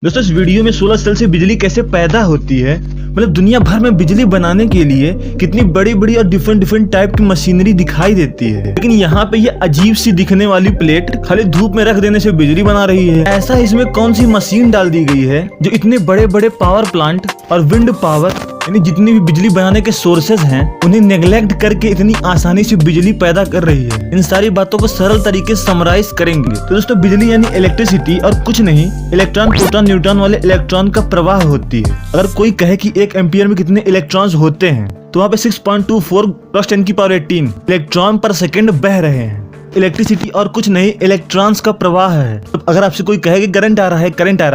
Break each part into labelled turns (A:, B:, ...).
A: दोस्तों इस वीडियो में सोलर सेल से बिजली कैसे पैदा होती है, मतलब दुनिया भर में बिजली बनाने के लिए कितनी बड़ी बड़ी और डिफरेंट टाइप की मशीनरी दिखाई देती है। लेकिन यहाँ पे ये अजीब सी दिखने वाली प्लेट खाली धूप में रख देने से बिजली बना रही है। ऐसा इसमें कौन सी मशीन डाल दी गई है जो इतने बड़े बड़े पावर प्लांट और विंड पावर यानी जितनी भी बिजली बनाने के सोर्सेज हैं उन्हें नेग्लेक्ट करके इतनी आसानी से बिजली पैदा कर रही है। इन सारी बातों को सरल तरीके से समराइज करेंगे। तो दोस्तों बिजली यानी इलेक्ट्रिसिटी और कुछ नहीं, इलेक्ट्रॉन प्रोटॉन न्यूट्रॉन वाले इलेक्ट्रॉन का प्रवाह होती है। अगर कोई कहे कि 1 एम्पियर में कितने इलेक्ट्रॉन्स होते हैं तो वहाँ पे 6.24 + 10⁻18 इलेक्ट्रॉन पर सेकेंड बह रहे हैं। इलेक्ट्रिसिटी और कुछ नहीं, इलेक्ट्रॉन्स का प्रवाह है। तो अगर आपसे कोई कहे कि करंट आ रहा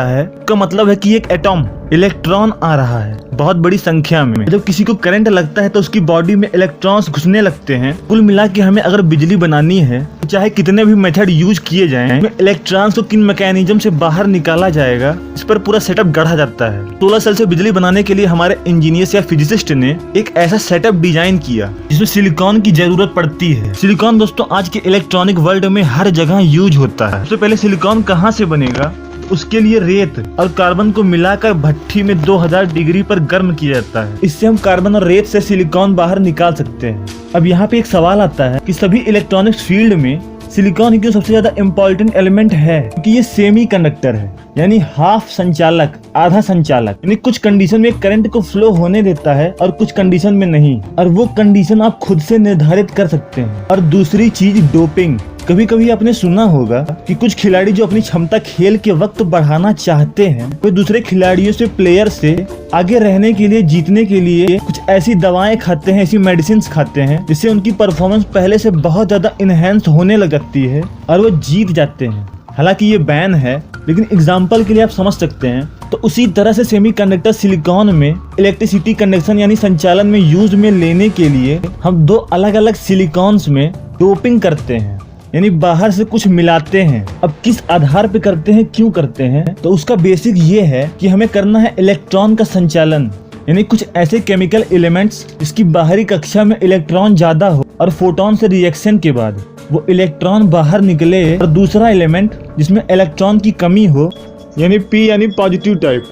A: है का मतलब है कि एक एटॉम इलेक्ट्रॉन आ रहा है बहुत बड़ी संख्या में। जब किसी को करंट लगता है तो उसकी बॉडी में इलेक्ट्रॉन्स घुसने लगते हैं। कुल मिला के हमें अगर बिजली बनानी है चाहे कितने भी मेथड यूज किए जाएं, इलेक्ट्रॉन्स को किन मैकेनिज्म से बाहर निकाला जाएगा इस पर पूरा सेटअप गढ़ा जाता है। सोलर सेल से बिजली बनाने के लिए हमारे इंजीनियर्स या फिजिसिस्ट ने एक ऐसा सेटअप डिजाइन किया जिसमें सिलिकॉन की जरूरत पड़ती है। सिलिकॉन दोस्तों आज के इलेक्ट्रॉनिक वर्ल्ड में हर जगह यूज होता है। सबसे पहले सिलिकॉन कहाँ से बनेगा, उसके लिए रेत और कार्बन को मिलाकर भट्ठी में 2000 डिग्री पर गर्म किया जाता है। इससे हम कार्बन और रेत से सिलिकॉन बाहर निकाल सकते हैं। अब यहाँ पे एक सवाल आता है कि सभी इलेक्ट्रॉनिक्स फील्ड में सिलिकॉन क्यों सबसे ज्यादा इम्पोर्टेंट एलिमेंट है, क्योंकि ये सेमी कंडक्टर है यानी हाफ संचालक आधा संचालक। यानी कुछ कंडीशन में करंट को फ्लो होने देता है और कुछ कंडीशन में नहीं, और वो कंडीशन आप खुद से निर्धारित कर सकते हैं। और दूसरी चीज डोपिंग। कभी कभी आपने सुना होगा कि कुछ खिलाड़ी जो अपनी क्षमता खेल के वक्त बढ़ाना चाहते हैं वे दूसरे खिलाड़ियों से प्लेयर से आगे रहने के लिए जीतने के लिए कुछ ऐसी दवाएं खाते हैं, ऐसी मेडिसिन खाते हैं जिससे उनकी परफॉर्मेंस पहले से बहुत ज्यादा इनहेंस होने लग जाती है और वो जीत जाते हैं। हालांकि ये बैन है लेकिन एग्जाम्पल के लिए आप समझ सकते हैं। तो उसी तरह से सेमीकंडक्टर सिलिकॉन में इलेक्ट्रिसिटी कंडक्शन यानी संचालन में यूज में लेने के लिए हम 2 अलग अलग सिलिकॉन्स में डोपिंग करते हैं यानी बाहर से कुछ मिलाते हैं। अब किस आधार पे करते हैं, क्यों करते हैं, तो उसका बेसिक ये है कि हमें करना है इलेक्ट्रॉन का संचालन यानी कुछ ऐसे केमिकल एलिमेंट्स जिसकी बाहरी कक्षा में इलेक्ट्रॉन ज्यादा हो और फोटोन से रिएक्शन के बाद वो इलेक्ट्रॉन बाहर निकले, और दूसरा एलिमेंट जिसमें इलेक्ट्रॉन की कमी हो यानी P यानी पॉजिटिव टाइप,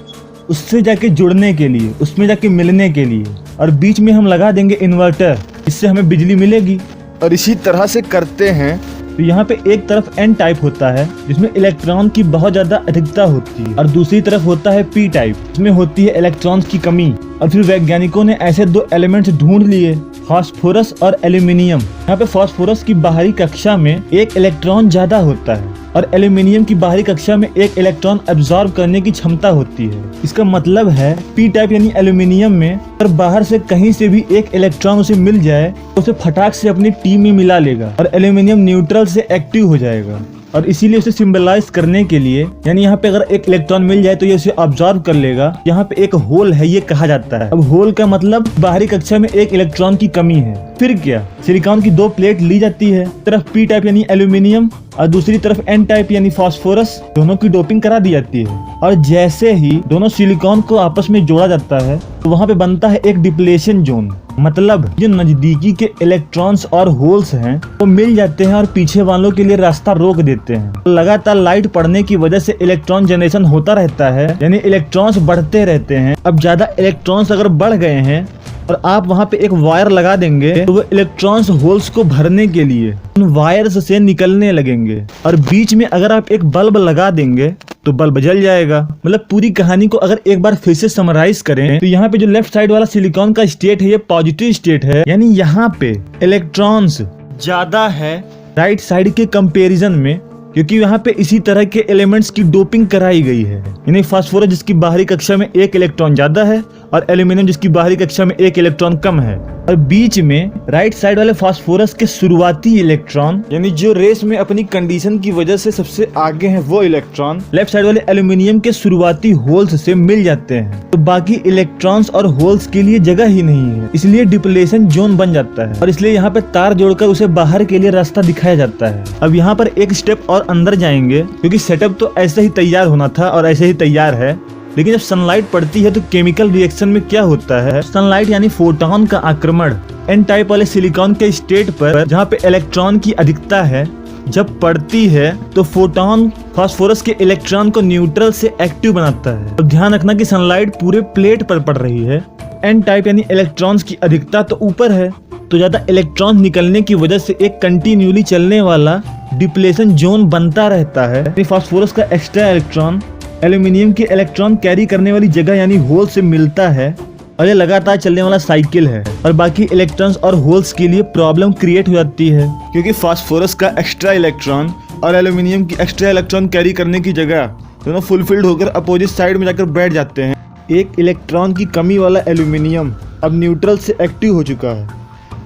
A: उससे जाके जुड़ने के लिए, उसमें जाके मिलने के लिए, और बीच में हम लगा देंगे इन्वर्टर, इससे हमें बिजली मिलेगी। और इसी तरह से करते हैं। तो यहाँ पे एक तरफ N टाइप होता है जिसमें इलेक्ट्रॉन की बहुत ज्यादा अधिकता होती है और दूसरी तरफ होता है P टाइप जिसमें होती है इलेक्ट्रॉन्स की कमी। और फिर वैज्ञानिकों ने ऐसे 2 एलिमेंट्स ढूंढ लिए, फास्फोरस और एल्यूमिनियम। यहाँ पे फास्फोरस की बाहरी कक्षा में 1 इलेक्ट्रॉन ज्यादा होता है और एल्यूमिनियम की बाहरी कक्षा में 1 इलेक्ट्रॉन एब्जॉर्ब करने की क्षमता होती है। इसका मतलब है P टाइप यानी एल्यूमिनियम में अगर बाहर से कहीं से भी 1 इलेक्ट्रॉन उसे मिल जाए तो उसे फटाक से अपनी टीम में मिला लेगा और एल्यूमिनियम न्यूट्रल से एक्टिव हो जाएगा। और इसीलिए उसे सिंबलाइज करने के लिए यानी यहाँ पे अगर 1 इलेक्ट्रॉन मिल जाए तो ये उसे ऑब्जॉर्व कर लेगा। यहाँ पे एक होल है ये कहा जाता है। अब होल का मतलब बाहरी कक्षा में 1 इलेक्ट्रॉन की कमी है। फिर क्या, सिलिकॉन की 2 प्लेट ली जाती है, तरफ P टाइप यानी एल्यूमिनियम और दूसरी तरफ N टाइप यानी फास्फोरस, दोनों की डोपिंग करा दी जाती है। और जैसे ही दोनों सिलिकॉन को आपस में जोड़ा जाता है तो वहाँ पे बनता है एक डिप्लेशन जोन, मतलब जो नजदीकी के इलेक्ट्रॉन्स और होल्स हैं वो मिल जाते हैं और पीछे वालों के लिए रास्ता रोक देते हैं। लगातार लाइट पड़ने की वजह से इलेक्ट्रॉन जनरेशन होता रहता है यानी इलेक्ट्रॉन्स बढ़ते रहते हैं। अब ज्यादा इलेक्ट्रॉन्स अगर बढ़ गए हैं और आप वहाँ पे एक वायर लगा देंगे तो वो इलेक्ट्रॉन्स होल्स को भरने के लिए उन वायर्स से निकलने लगेंगे, और बीच में अगर आप एक बल्ब लगा देंगे तो बल्ब जल जाएगा। मतलब पूरी कहानी को अगर एक बार फिर से समराइज करें तो यहाँ पे जो लेफ्ट साइड वाला सिलिकॉन का स्टेट है ये पॉजिटिव स्टेट है यानी यहाँ पे इलेक्ट्रॉन्स ज्यादा है राइट साइड के कंपैरिजन में, क्योंकि यहाँ पे इसी तरह के एलिमेंट्स की डोपिंग कराई गई है। यानी फास्फोरस जिसकी बाहरी कक्षा में 1 इलेक्ट्रॉन ज्यादा है और एल्यूमिनियम जिसकी बाहरी कक्षा में 1 इलेक्ट्रॉन कम है, और बीच में राइट साइड वाले फास्फोरस के शुरुआती इलेक्ट्रॉन यानी जो रेस में अपनी कंडीशन की वजह से सबसे आगे हैं वो इलेक्ट्रॉन लेफ्ट साइड वाले एल्यूमिनियम के शुरुआती होल्स से मिल जाते हैं। तो बाकी इलेक्ट्रॉन्स और होल्स के लिए जगह ही नहीं है, इसलिए डिप्लेशन जोन बन जाता है और इसलिए यहाँ पे तार जोड़कर उसे बाहर के लिए रास्ता दिखाया जाता है। अब यहाँ पर एक स्टेप और अंदर जाएंगे क्योंकि सेटअप तो ऐसे ही तैयार होना था और ऐसे ही तैयार है, लेकिन जब सनलाइट पड़ती है तो केमिकल रिएक्शन में क्या होता है, सनलाइट यानी फोटोन का आक्रमण N टाइप वाले सिलिकॉन के स्टेट पर जहाँ पे इलेक्ट्रॉन की अधिकता है जब पड़ती है तो फोटोन फास्फोरस के इलेक्ट्रॉन को न्यूट्रल से एक्टिव बनाता है। अब ध्यान रखना कि सनलाइट पूरे प्लेट पर पड़ रही है। एन टाइप यानी इलेक्ट्रॉन्स की अधिकता तो ऊपर है, तो ज्यादा इलेक्ट्रॉन निकलने की वजह से एक कंटिन्यूली चलने वाला डिप्लेशन जोन बनता रहता है। फास्फोरस का एक्स्ट्रा इलेक्ट्रॉन एल्यूमिनियम के इलेक्ट्रॉन कैरी करने वाली जगह यानी होल से मिलता है और ये लगातार चलने वाला साइकिल है और बाकी इलेक्ट्रॉन्स और होल्स के लिए प्रॉब्लम क्रिएट हो जाती है, क्योंकि फास्फोरस का एक्स्ट्रा इलेक्ट्रॉन और एल्यूमिनियम की एक्स्ट्रा इलेक्ट्रॉन कैरी करने की जगह दोनों फुलफिल्ड होकर अपोजिट साइड में जाकर बैठ जाते हैं। एक इलेक्ट्रॉन की कमी वाला एल्यूमिनियम अब न्यूट्रल से एक्टिव हो चुका है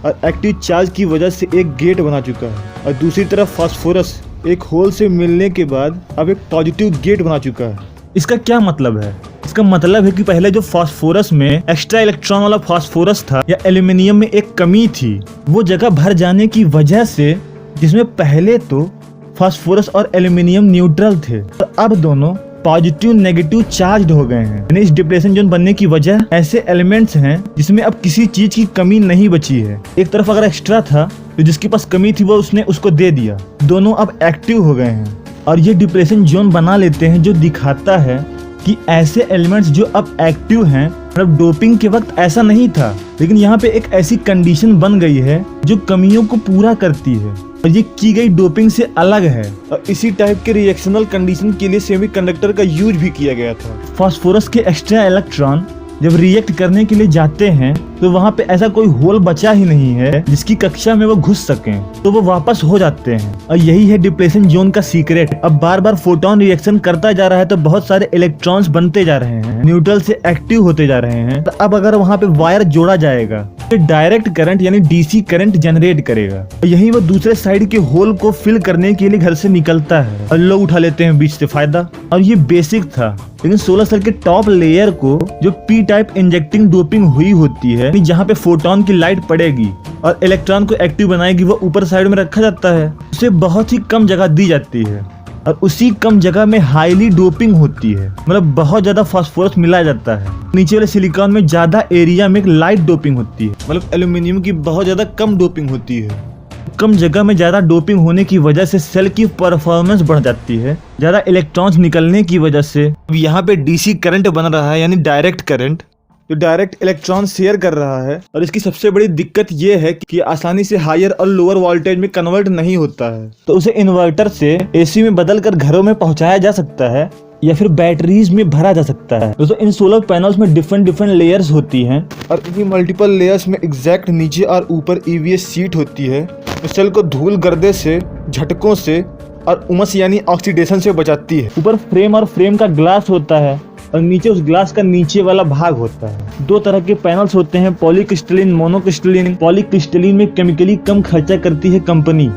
A: और एक्टिव चार्ज की वजह से एक गेट बना चुका है, और दूसरी तरफ फास्फोरस एक होल से मिलने के बाद अब एक पॉजिटिव गेट बना चुका है। इसका क्या मतलब है? इसका मतलब है कि पहले जो फास्फोरस में एक्स्ट्रा इलेक्ट्रॉन वाला फास्फोरस था या एल्यूमिनियम में एक कमी थी, वो जगह भर जाने की वजह से, जिसमें पहले तो फास्फोरस और एल्यूमिनियम न्यूट्रल थे, तो अब दोनों पॉजिटिव नेगेटिव चार्ज हो गए हैं। यानी इस डिप्रेशन जोन बनने की वजह ऐसे एलिमेंट्स हैं जिसमें अब किसी चीज की कमी नहीं बची है। एक तरफ अगर एक्स्ट्रा था तो जिसके पास कमी थी वो उसने उसको दे दिया, दोनों अब एक्टिव हो गए हैं और ये डिप्रेशन जोन बना लेते हैं, जो दिखाता है कि ऐसे एलिमेंट्स जो अब एक्टिव हैं, मतलब डोपिंग के वक्त ऐसा नहीं था, लेकिन यहाँ पे एक ऐसी कंडीशन बन गई है जो कमियों को पूरा करती है और ये की गई डोपिंग से अलग है। और इसी टाइप के रिएक्शनल कंडीशन के लिए सेमीकंडक्टर का यूज भी किया गया था। फास्फोरस के एक्स्ट्रा इलेक्ट्रॉन जब रिएक्ट करने के लिए जाते हैं तो वहाँ पे ऐसा कोई होल बचा ही नहीं है जिसकी कक्षा में वो घुस सकें, तो वो वापस हो जाते हैं। और यही है डिप्लेशन जोन का सीक्रेट। अब बार बार फोटोन रिएक्शन करता जा रहा है तो बहुत सारे इलेक्ट्रॉन्स बनते जा रहे हैं, न्यूट्रल से एक्टिव होते जा रहे हैं। तो अब अगर वहाँ पे वायर जोड़ा जाएगा तो डायरेक्ट करंट यानी डीसी करंट जनरेट करेगा, और यही वो दूसरे साइड के होल को फिल करने के लिए घर से निकलता है और लोग उठा लेते हैं बीच से फायदा। और ये बेसिक था, लेकिन सोलर सेल के टॉप लेयर को जो पी टाइप इंजेक्टिंग डोपिंग हुई होती है, जहाँ पे फोटोन की लाइट पड़ेगी और इलेक्ट्रॉन को एक्टिव बनाएगी, वो ऊपर साइड में रखा जाता है। उसे बहुत ही कम जगह दी जाती है और उसी कम जगह में हाईली डोपिंग होती है, मतलब बहुत ज्यादा फास्फोरस मिलाया जाता है। नीचे वाले सिलिकॉन में ज्यादा एरिया में एक लाइट डोपिंग होती है, मतलब एल्यूमिनियम की बहुत ज्यादा कम डोपिंग होती है। कम जगह में ज्यादा डोपिंग होने की वजह से सेल की परफॉर्मेंस बढ़ जाती है, ज्यादा इलेक्ट्रॉन्स निकलने की वजह से। अब यहाँ पे डीसी करंट बन रहा है यानी डायरेक्ट करंट, जो डायरेक्ट इलेक्ट्रॉन शेयर कर रहा है। और इसकी सबसे बड़ी दिक्कत ये है कि आसानी से हायर और लोअर वोल्टेज में कन्वर्ट नहीं होता है, तो उसे इन्वर्टर से एसी में बदल कर घरों में पहुंचाया जा सकता है या फिर बैटरीज में भरा जा सकता है। दोस्तों इन सोलर पैनल्स में डिफरेंट लेयर्स होती हैं और इन्हीं मल्टीपल लेयर्स में एग्जैक्ट नीचे और ऊपर ईवीएस शीट होती है, तो सेल को धूल गर्दे से, झटकों से और उमस यानी ऑक्सीडेशन से बचाती है। ऊपर फ्रेम और फ्रेम का ग्लास होता है और नीचे उस ग्लास का नीचे वाला भाग होता है। दो तरह के पैनल्स होते हैं, पॉलीक्रिस्टलिन, मोनोक्रिस्टलिन। पॉलीक्रिस्टलिन में केमिकली कम खर्चा करती है कंपनी,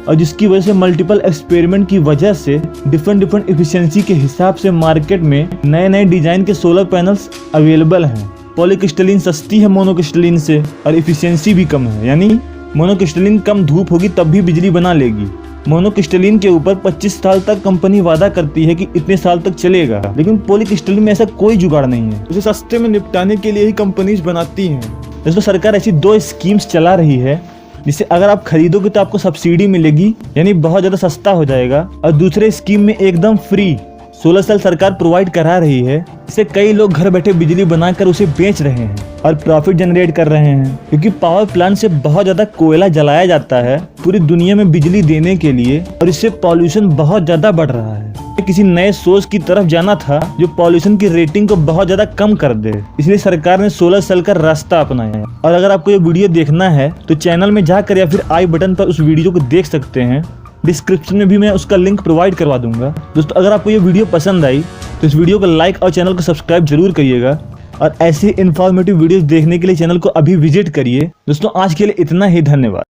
A: और जिसकी वजह से मल्टीपल एक्सपेरिमेंट की वजह से डिफरेंट एफिशिएंसी के हिसाब से मार्केट में नए डिजाइन के सोलर पैनल्स अवेलेबल हैं। पॉलीक्रिस्टलिन सस्ती है मोनोक्रिस्टलिन से और एफिशिएंसी भी कम है, यानी मोनोक्रिस्टलिन कम धूप होगी तब भी बिजली बना लेगी। मोनोक्रिस्टलिन के ऊपर 25 साल तक कंपनी वादा करती है कि इतने साल तक चलेगा, लेकिन पॉलीक्रिस्टलिन में ऐसा कोई जुगाड़ नहीं है। उसे सस्ते में निपटाने के लिए ही कंपनीज बनाती हैं। दोस्तों सरकार ऐसी 2 स्कीम्स चला रही है जिससे अगर आप खरीदोगे तो आपको सब्सिडी मिलेगी, यानी बहुत ज्यादा सस्ता हो जाएगा, और दूसरे स्कीम में एकदम फ्री सोलर सेल सरकार प्रोवाइड करा रही है। इससे कई लोग घर बैठे बिजली बनाकर उसे बेच रहे हैं और प्रॉफिट जनरेट कर रहे हैं, क्योंकि पावर प्लांट से बहुत ज्यादा कोयला जलाया जाता है पूरी दुनिया में बिजली देने के लिए, और इससे पॉल्यूशन बहुत ज्यादा बढ़ रहा है। किसी नए सोर्स की तरफ जाना था जो पॉल्यूशन की रेटिंग को बहुत ज्यादा कम कर दे, इसलिए सरकार ने सोलर सेल का रास्ता अपनाया है। और अगर आपको ये वीडियो देखना है तो चैनल में जाकर या फिर आई बटन पर उस वीडियो को देख सकते हैं। डिस्क्रिप्शन में भी मैं उसका लिंक प्रोवाइड करवा दूंगा। दोस्तों अगर आपको ये वीडियो पसंद आई तो इस वीडियो को लाइक और चैनल को सब्सक्राइब जरूर करिएगा, और ऐसे इन्फॉर्मेटिव वीडियोस देखने के लिए चैनल को अभी विजिट करिए। दोस्तों आज के लिए इतना ही, धन्यवाद।